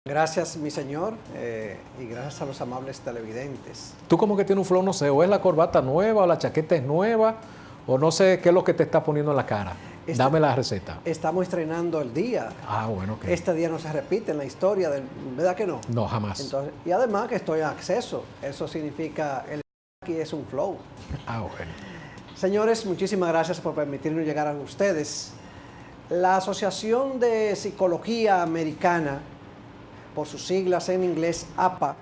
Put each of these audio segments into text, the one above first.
Gracias, mi señor, y gracias a los amables televidentes. Tú como que tienes un flow, no sé, o es la corbata nueva, o la chaqueta es nueva, o no sé qué es lo que te está poniendo en la cara. Dame la receta. Estamos estrenando el día. Ah, bueno, ok. Este día no se repite en la historia, ¿verdad que no? No, jamás. Entonces, y además que estoy en acceso, eso significa, aquí es un flow. Ah, bueno. Señores, muchísimas gracias por permitirnos llegar a ustedes. La Asociación de Psicología Americana, por sus siglas en inglés APA,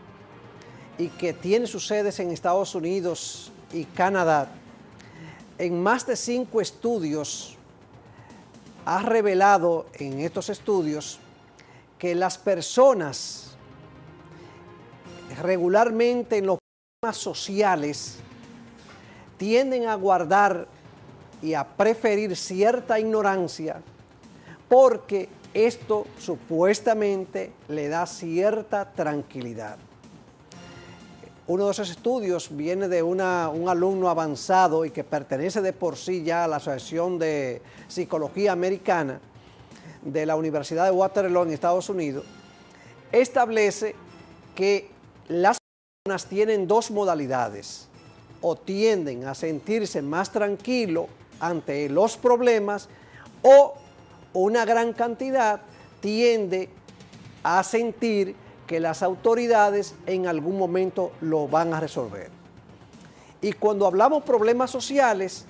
y que tiene sus sedes en Estados Unidos y Canadá, en más de 5 estudios ha revelado en estos estudios que las personas regularmente en los problemas sociales tienden a guardar y a preferir cierta ignorancia porque esto supuestamente le da cierta tranquilidad. Uno de esos estudios viene de un alumno avanzado y que pertenece de por sí ya a la Asociación de Psicología Americana de la Universidad de Waterloo en Estados Unidos. Establece que las personas tienen dos modalidades: o tienden a sentirse más tranquilos ante los problemas, o una gran cantidad tiende a sentir que las autoridades en algún momento lo van a resolver. Y cuando hablamos problemas sociales,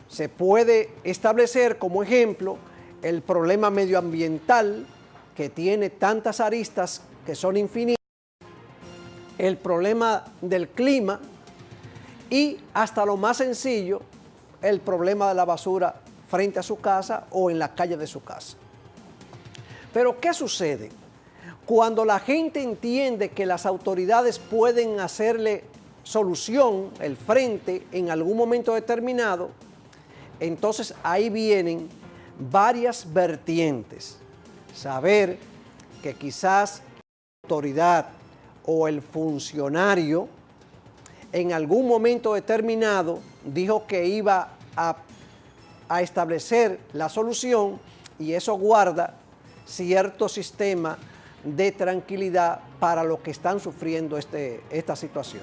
se puede establecer como ejemplo el problema medioambiental, que tiene tantas aristas que son infinitas, el problema del clima y hasta lo más sencillo, el problema de la basura frente a su casa o en la calle de su casa. Pero ¿qué sucede? Cuando la gente entiende que las autoridades pueden hacerle solución, el frente, en algún momento determinado, entonces ahí vienen varias vertientes. Saber que quizás la autoridad o el funcionario en algún momento determinado dijo que iba a establecer la solución, y eso guarda cierto sistema de tranquilidad para los que están sufriendo esta situación.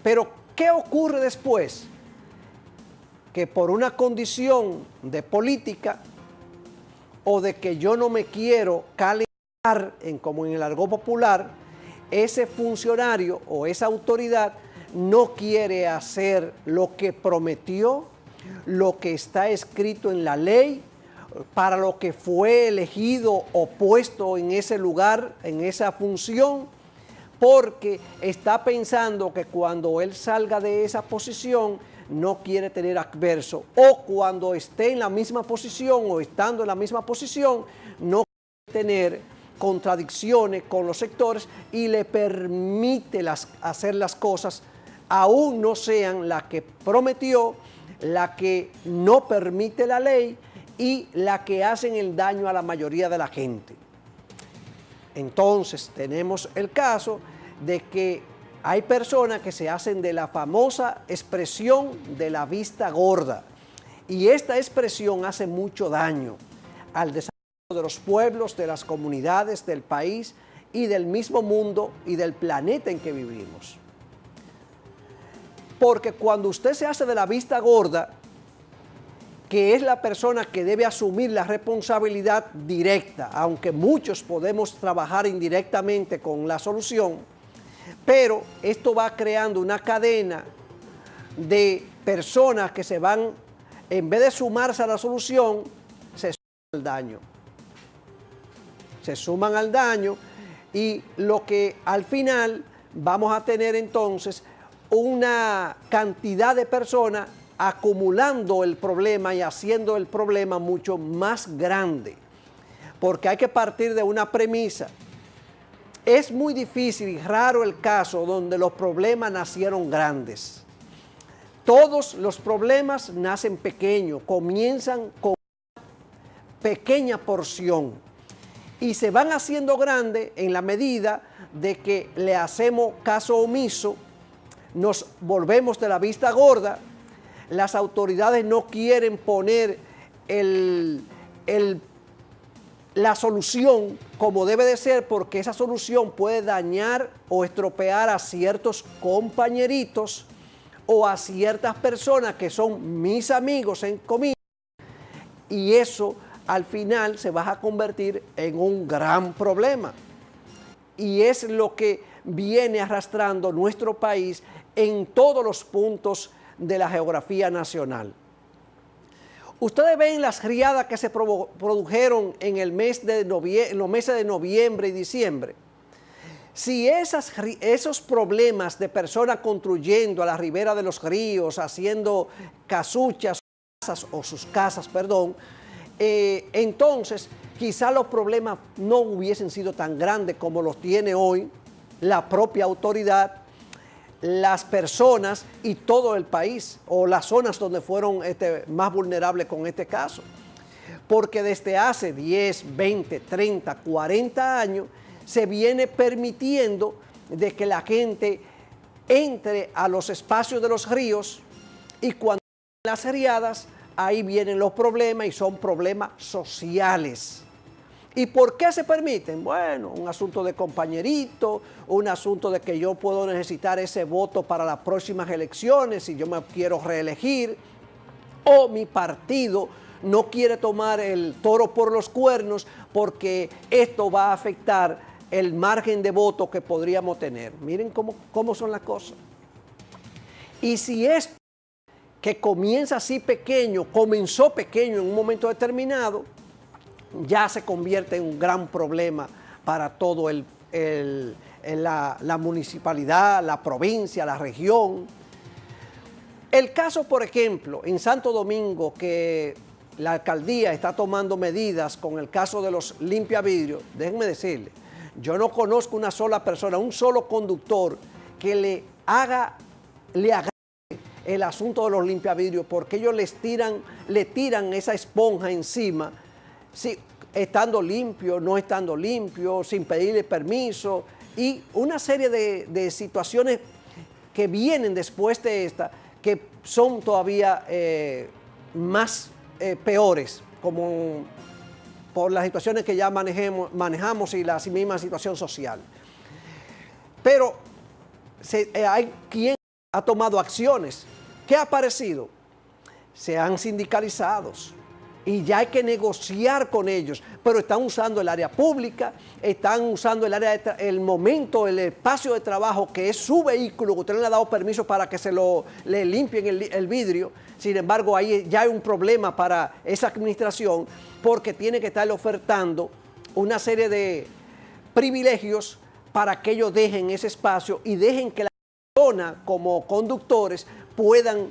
Pero, ¿qué ocurre después? Que por una condición de política o de que yo no me quiero calentar, como en el argot popular, ese funcionario o esa autoridad no quiere hacer lo que prometió, lo que está escrito en la ley, para lo que fue elegido o puesto en ese lugar, en esa función, porque está pensando que cuando él salga de esa posición no quiere tener adverso, o cuando esté en la misma posición o estando en la misma posición no quiere tener contradicciones con los sectores y le permite hacer las cosas, aún no sean las que prometió, la que no permite la ley y la que hacen el daño a la mayoría de la gente. Entonces tenemos el caso de que hay personas que se hacen de la famosa expresión de la vista gorda, y esta expresión hace mucho daño al desarrollo de los pueblos, de las comunidades, del país y del mismo mundo y del planeta en que vivimos. Porque cuando usted se hace de la vista gorda, que es la persona que debe asumir la responsabilidad directa, aunque muchos podemos trabajar indirectamente con la solución, pero esto va creando una cadena de personas que se van, en vez de sumarse a la solución, se suman al daño. Se suman al daño, y lo que al final vamos a tener entonces una cantidad de personas acumulando el problema y haciendo el problema mucho más grande, porque hay que partir de una premisa. Es muy difícil y raro el caso donde los problemas nacieron grandes. Todos los problemas nacen pequeños, comienzan con una pequeña porción y se van haciendo grandes en la medida de que le hacemos caso omiso, nos volvemos de la vista gorda. Las autoridades no quieren poner la solución como debe de ser, porque esa solución puede dañar o estropear a ciertos compañeritos o a ciertas personas que son mis amigos en comillas, y eso al final se va a convertir en un gran problema. Y es lo que viene arrastrando nuestro país en todos los puntos de la geografía nacional. Ustedes ven las riadas que se produjeron en los meses de noviembre y diciembre. Si esos problemas de personas construyendo a la ribera de los ríos, haciendo casuchas o sus casas, entonces quizá los problemas no hubiesen sido tan grandes como los tiene hoy la propia autoridad, las personas y todo el país, o las zonas donde fueron más vulnerables con este caso. Porque desde hace 10, 20, 30, 40 años se viene permitiendo de que la gente entre a los espacios de los ríos, y cuando las riadas, ahí vienen los problemas, y son problemas sociales. ¿Y por qué se permiten? Bueno, un asunto de compañerito, un asunto de que yo puedo necesitar ese voto para las próximas elecciones si yo me quiero reelegir, o mi partido no quiere tomar el toro por los cuernos porque esto va a afectar el margen de voto que podríamos tener. Miren cómo son las cosas. Y si esto que comienza así pequeño, comenzó pequeño en un momento determinado, ya se convierte en un gran problema para todo la municipalidad, la provincia, la región. El caso, por ejemplo, en Santo Domingo, que la alcaldía está tomando medidas con el caso de los limpiavidrios, déjenme decirle, yo no conozco una sola persona, un solo conductor que le haga el asunto de los limpiavidrios, porque ellos le tiran esa esponja encima, sí, estando limpio, no estando limpio, sin pedirle permiso, y una serie de situaciones que vienen después de esta, que son todavía más peores, como por las situaciones que ya manejamos y la misma situación social. Pero hay quien ha tomado acciones. ¿Qué ha aparecido? Se han sindicalizado y ya hay que negociar con ellos, pero están usando el área pública, están usando el momento, el espacio de trabajo que es su vehículo, que usted no le ha dado permiso para que le limpien el vidrio. Sin embargo, ahí ya hay un problema para esa administración, porque tiene que estarle ofertando una serie de privilegios para que ellos dejen ese espacio y dejen que la persona como conductores puedan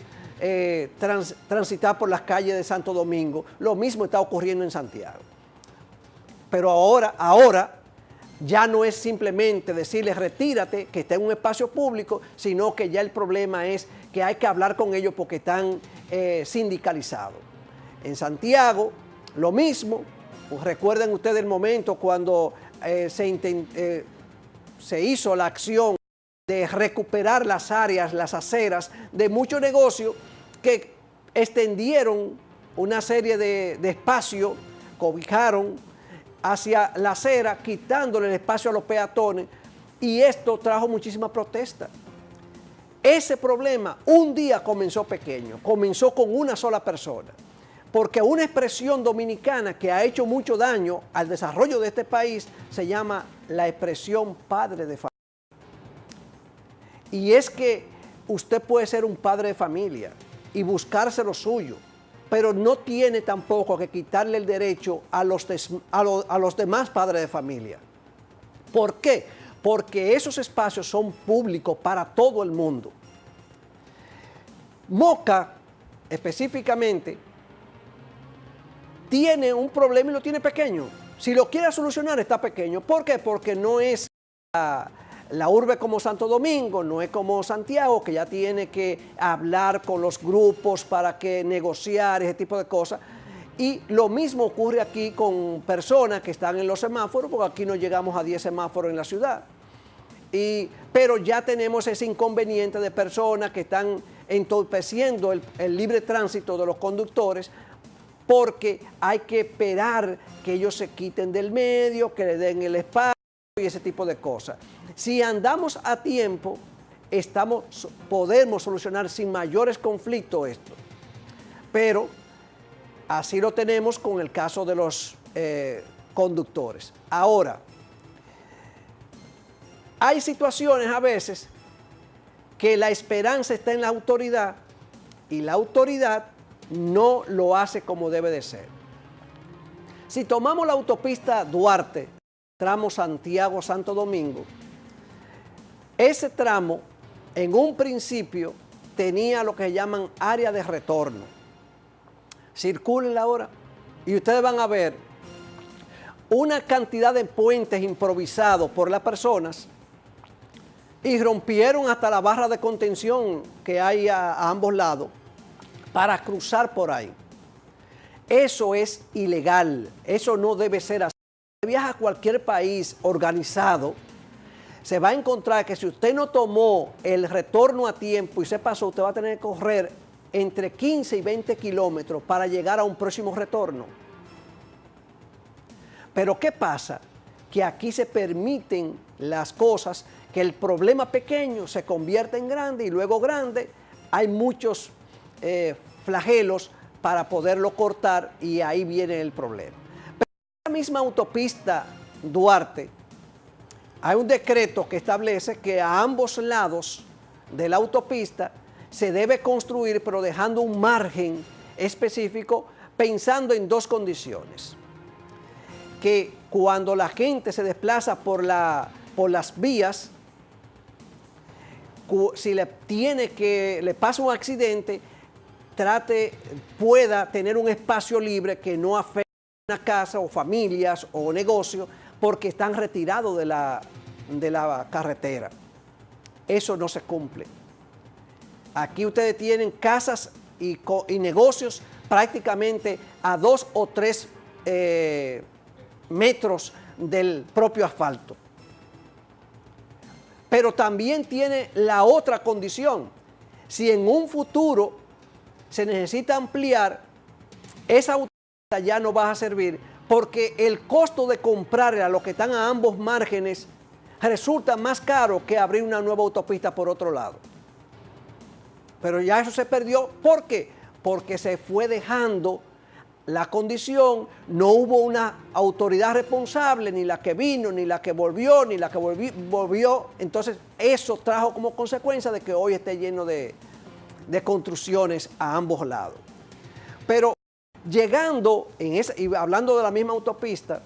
transitar por las calles de Santo Domingo. Lo mismo está ocurriendo en Santiago. Pero ahora ya no es simplemente decirles retírate, que está en un espacio público, sino que ya el problema es que hay que hablar con ellos porque están sindicalizados. En Santiago, lo mismo. Recuerden ustedes el momento cuando se hizo la acción de recuperar las áreas, las aceras de muchos negocios que extendieron una serie de espacio, cobijaron hacia la acera, quitándole el espacio a los peatones, y esto trajo muchísima protesta. Ese problema un día comenzó pequeño, comenzó con una sola persona, porque una expresión dominicana que ha hecho mucho daño al desarrollo de este país se llama la expresión padre de familia. Y es que usted puede ser un padre de familia y buscarse lo suyo, pero no tiene tampoco que quitarle el derecho a los demás padres de familia. ¿Por qué? Porque esos espacios son públicos para todo el mundo. Moca, específicamente, tiene un problema y lo tiene pequeño. Si lo quiere solucionar, está pequeño. ¿Por qué? Porque no es la urbe como Santo Domingo, no es como Santiago, que ya tiene que hablar con los grupos para que negociar ese tipo de cosas. Y lo mismo ocurre aquí con personas que están en los semáforos, porque aquí no llegamos a 10 semáforos en la ciudad. Pero ya tenemos ese inconveniente de personas que están entorpeciendo el libre tránsito de los conductores porque hay que esperar que ellos se quiten del medio, que le den el espacio y ese tipo de cosas. Si andamos a tiempo, podemos solucionar sin mayores conflictos esto. Pero así lo tenemos con el caso de los conductores. Ahora, hay situaciones a veces que la esperanza está en la autoridad y la autoridad no lo hace como debe de ser. Si tomamos la autopista Duarte, tramo Santiago-Santo Domingo, ese tramo en un principio tenía lo que se llaman área de retorno. Circúlenla ahora y ustedes van a ver una cantidad de puentes improvisados por las personas y rompieron hasta la barra de contención que hay a ambos lados para cruzar por ahí. Eso es ilegal, eso no debe ser así. Si viaja a cualquier país organizado, se va a encontrar que si usted no tomó el retorno a tiempo y se pasó, usted va a tener que correr entre 15 y 20 kilómetros para llegar a un próximo retorno. Pero ¿qué pasa? Que aquí se permiten las cosas, que el problema pequeño se convierte en grande y luego grande. Hay muchos flagelos para poderlo cortar y ahí viene el problema. Pero en la misma autopista Duarte hay un decreto que establece que a ambos lados de la autopista se debe construir, pero dejando un margen específico, pensando en dos condiciones. Que cuando la gente se desplaza por las vías, si le pasa un accidente, pueda tener un espacio libre que no afecte a una casa o familias o negocios porque están retirados de la carretera. Eso no se cumple. Aquí ustedes tienen casas y negocios prácticamente a 2 o 3 metros del propio asfalto. Pero también tiene la otra condición. Si en un futuro se necesita ampliar, esa autopista ya no va a servir porque el costo de comprarle a los que están a ambos márgenes resulta más caro que abrir una nueva autopista por otro lado. Pero ya eso se perdió. ¿Por qué? Porque se fue dejando la condición, no hubo una autoridad responsable, ni la que vino, ni la que volvió, ni la que volvió. Entonces, eso trajo como consecuencia de que hoy esté lleno de construcciones a ambos lados. Pero llegando, y hablando de la misma autopista,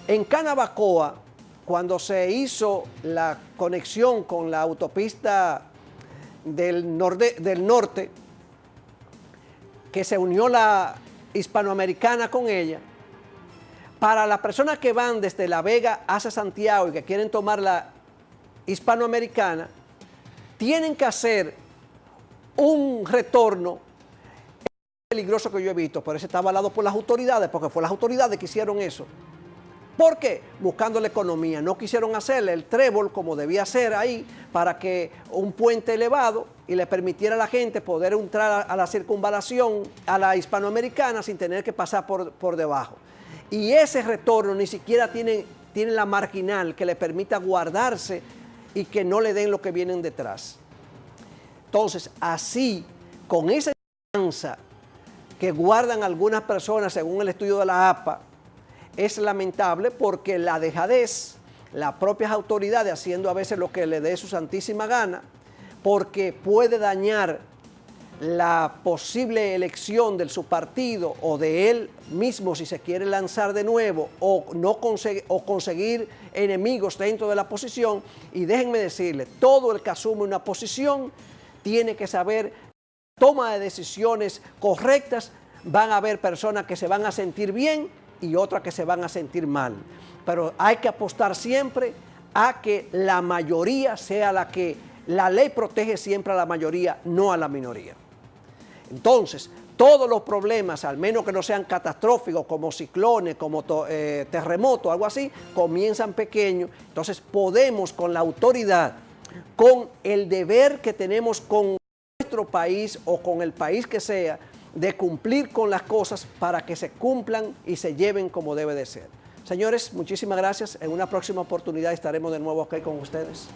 en Canabacoa, cuando se hizo la conexión con la autopista del norte, que se unió la hispanoamericana con ella, para las personas que van desde La Vega hacia Santiago y que quieren tomar la hispanoamericana, tienen que hacer un retorno peligroso que yo he visto, pero ese está avalado por las autoridades, porque fue las autoridades que hicieron eso. ¿Por qué? Buscando la economía. No quisieron hacerle el trébol como debía ser ahí, para que un puente elevado y le permitiera a la gente poder entrar a la circunvalación, a la hispanoamericana, sin tener que pasar por debajo. Y ese retorno ni siquiera tiene la marginal que le permita guardarse y que no le den lo que vienen detrás. Entonces, así, con esa esperanza que guardan algunas personas según el estudio de la APA, es lamentable porque la dejadez, las propias autoridades haciendo a veces lo que le dé su santísima gana, porque puede dañar la posible elección de su partido o de él mismo si se quiere lanzar de nuevo o conseguir enemigos dentro de la posición. Y déjenme decirles, todo el que asume una posición tiene que saber toma de decisiones correctas. Van a haber personas que se van a sentir bien y otras que se van a sentir mal. Pero hay que apostar siempre a que la mayoría sea la que... La ley protege siempre a la mayoría, no a la minoría. Entonces, todos los problemas, al menos que no sean catastróficos, como ciclones, como terremotos, algo así, comienzan pequeños. Entonces, podemos con la autoridad, con el deber que tenemos con nuestro país o con el país que sea, de cumplir con las cosas para que se cumplan y se lleven como debe de ser. Señores, muchísimas gracias. En una próxima oportunidad estaremos de nuevo aquí con ustedes.